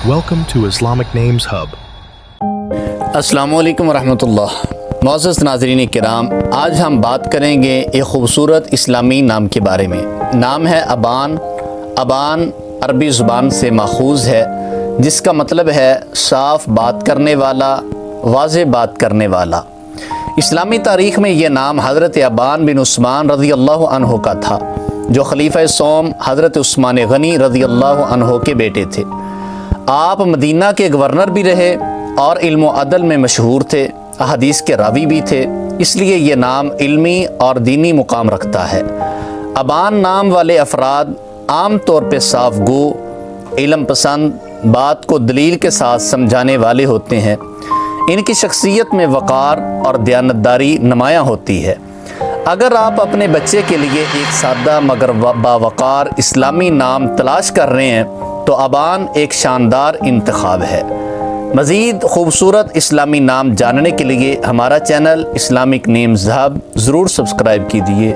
Welcome to Islamic Names Hub. السلام علیکم ورحمۃ اللہ۔ معزز ناظرین کرام، آج ہم بات کریں گے ایک خوبصورت اسلامی نام کے بارے میں۔ نام ہے ابان۔ ابان عربی زبان سے ماخوذ ہے، جس کا مطلب ہے صاف بات کرنے والا، واضح بات کرنے والا۔ اسلامی تاریخ میں یہ نام حضرت ابان بن عثمان رضی اللہ عنہ کا تھا، جو خلیفہ سوم حضرت عثمان غنی رضی اللہ عنہ کے بیٹے تھے۔ آپ مدینہ کے گورنر بھی رہے اور علم و عدل میں مشہور تھے، احادیث کے راوی بھی تھے، اس لیے یہ نام علمی اور دینی مقام رکھتا ہے۔ ابان نام والے افراد عام طور پہ صاف گو، علم پسند، بات کو دلیل کے ساتھ سمجھانے والے ہوتے ہیں۔ ان کی شخصیت میں وقار اور دیانتداری نمایاں ہوتی ہے۔ اگر آپ اپنے بچے کے لیے ایک سادہ مگر باوقار اسلامی نام تلاش کر رہے ہیں تو ابان ایک شاندار انتخاب ہے۔ مزید خوبصورت اسلامی نام جاننے کے لیے ہمارا چینل اسلامک نیمز ہب ضرور سبسکرائب کیجیے۔